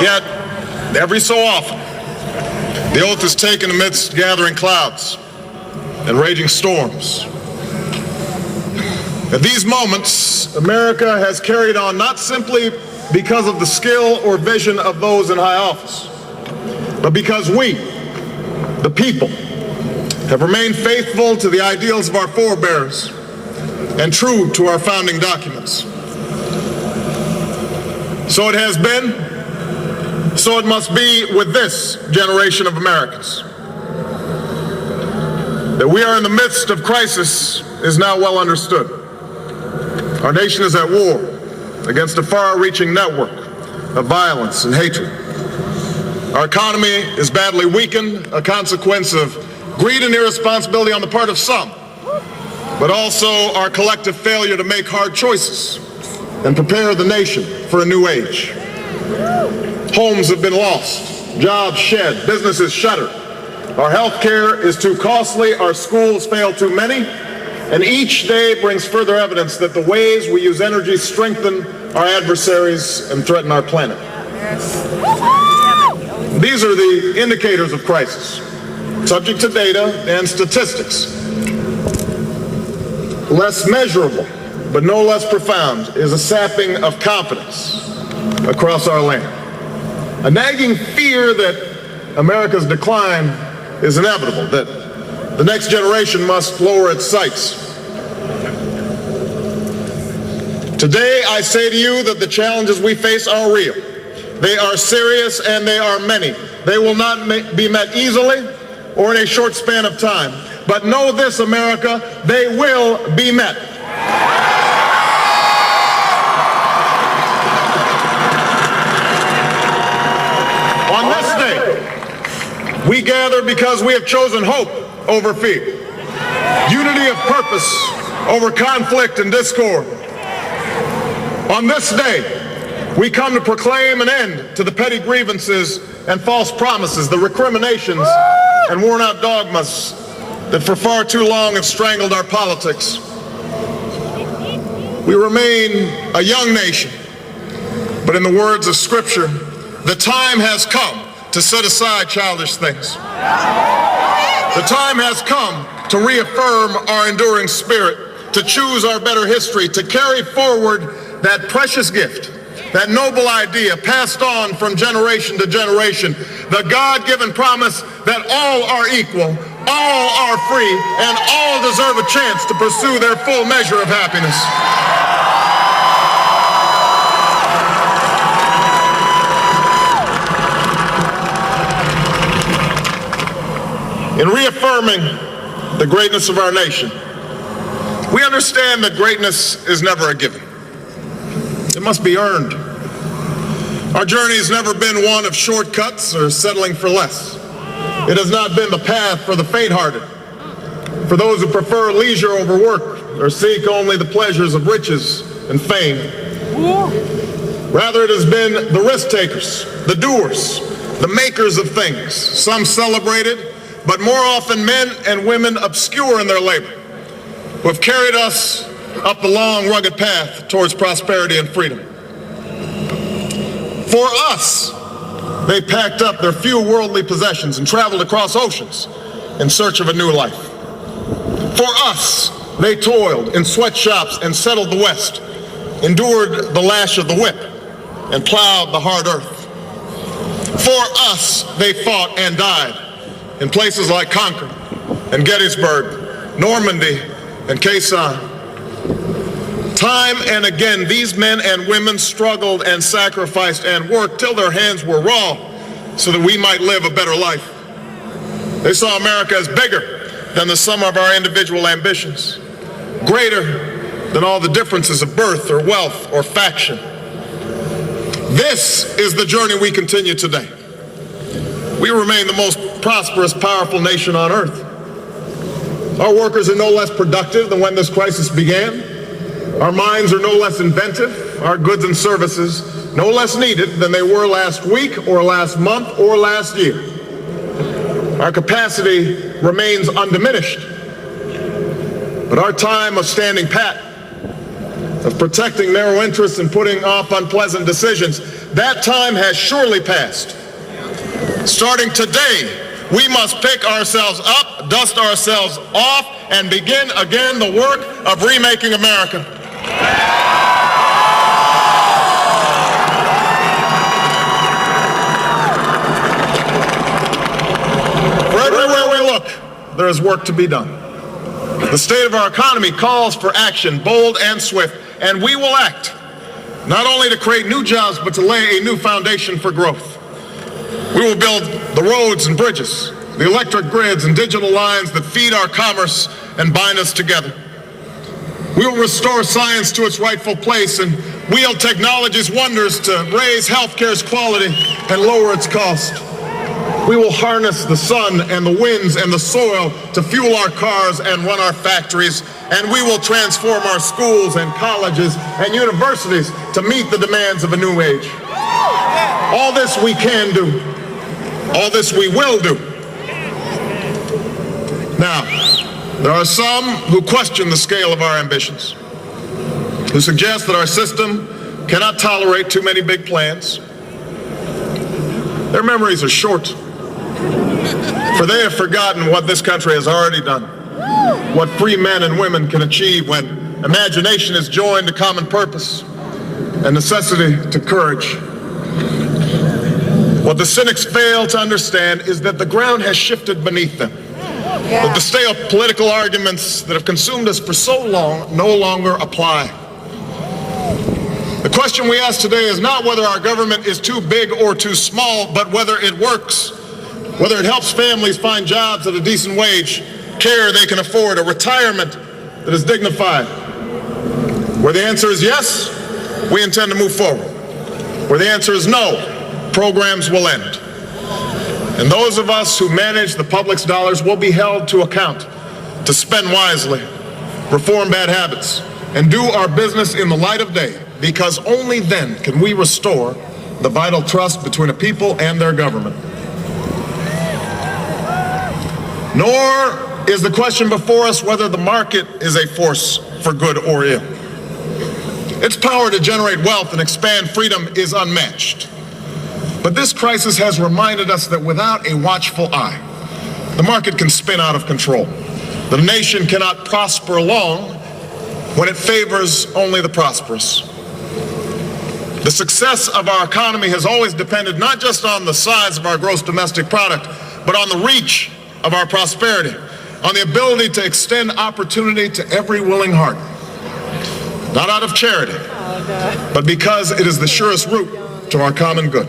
Yet, every so often, the oath is taken amidst gathering clouds and raging storms. At these moments, America has carried on not simply because of the skill or vision of those in high office, but because we, the people, have remained faithful to the ideals of our forebears and true to our founding documents. So it has been, so it must be with this generation of Americans. That we are in the midst of crisis is now well understood. Our nation is at war against a far-reaching network of violence and hatred. Our economy is badly weakened, a consequence of greed and irresponsibility on the part of some, but also our collective failure to make hard choices and prepare the nation for a new age. Homes have been lost, jobs shed, businesses shuttered. Our health care is too costly, our schools fail too many, and each day brings further evidence that the ways we use energy strengthen our adversaries and threaten our planet. These are the indicators of crisis, subject to data and statistics. Less measurable, but no less profound, is a sapping of confidence across our land. A nagging fear that America's decline is inevitable, that the next generation must lower its sights. Today, I say to you that the challenges we face are real. They are serious and they are many. They will not be met easily or in a short span of time. But know this, America, they will be met. On this day, we gather because we have chosen hope over fear, unity of purpose over conflict and discord. On this day, we come to proclaim an end to the petty grievances and false promises, the recriminations and worn-out dogmas that for far too long have strangled our politics. We remain a young nation, but in the words of Scripture, the time has come to set aside childish things. The time has come to reaffirm our enduring spirit, to choose our better history, to carry forward that precious gift, that noble idea passed on from generation to generation, the God-given promise that all are equal, all are free, and all deserve a chance to pursue their full measure of happiness. In reaffirming the greatness of our nation, we understand that greatness is never a given. It must be earned. Our journey has never been one of shortcuts or settling for less. It has not been the path for the faint-hearted, for those who prefer leisure over work or seek only the pleasures of riches and fame. Rather, it has been the risk-takers, the doers, the makers of things, some celebrated, but more often men and women obscure in their labor, who have carried us up the long, rugged path towards prosperity and freedom. For us, they packed up their few worldly possessions and traveled across oceans in search of a new life. For us, they toiled in sweatshops and settled the West, endured the lash of the whip, and plowed the hard earth. For us, they fought and died in places like Concord and Gettysburg, Normandy, and Quai San. Time and again, these men and women struggled and sacrificed and worked till their hands were raw so that we might live a better life. They saw America as bigger than the sum of our individual ambitions, greater than all the differences of birth or wealth or faction. This is the journey we continue today. We remain the most prosperous, powerful nation on earth. Our workers are no less productive than when this crisis began. Our minds are no less inventive, our goods and services no less needed than they were last week or last month or last year. Our capacity remains undiminished, but our time of standing pat, of protecting narrow interests and putting off unpleasant decisions, that time has surely passed. Starting today, we must pick ourselves up, dust ourselves off, and begin again the work of remaking America. For everywhere we look, there is work to be done. The state of our economy calls for action, bold and swift, and we will act, not only to create new jobs, but to lay a new foundation for growth. We will build the roads and bridges, the electric grids and digital lines that feed our commerce and bind us together. We will restore science to its rightful place and wield technology's wonders to raise healthcare's quality and lower its cost. We will harness the sun and the winds and the soil to fuel our cars and run our factories, and we will transform our schools and colleges and universities to meet the demands of a new age. All this we can do. All this we will do. Now, there are some who question the scale of our ambitions, who suggest that our system cannot tolerate too many big plans. Their memories are short, for they have forgotten what this country has already done, what free men and women can achieve when imagination is joined to common purpose and necessity to courage. What the cynics fail to understand is that the ground has shifted beneath them, that the stale political arguments that have consumed us for so long no longer apply. The question we ask today is not whether our government is too big or too small, but whether it works, whether it helps families find jobs at a decent wage, care they can afford, a retirement that is dignified. Where the answer is yes, we intend to move forward. Where the answer is no, programs will end. And those of us who manage the public's dollars will be held to account to spend wisely, reform bad habits, and do our business in the light of day, because only then can we restore the vital trust between a people and their government. Nor is the question before us whether the market is a force for good or ill. Its power to generate wealth and expand freedom is unmatched. But this crisis has reminded us that without a watchful eye, the market can spin out of control. The nation cannot prosper long when it favors only the prosperous. The success of our economy has always depended not just on the size of our gross domestic product, but on the reach of our prosperity, on the ability to extend opportunity to every willing heart. Not out of charity, but because it is the surest route to our common good.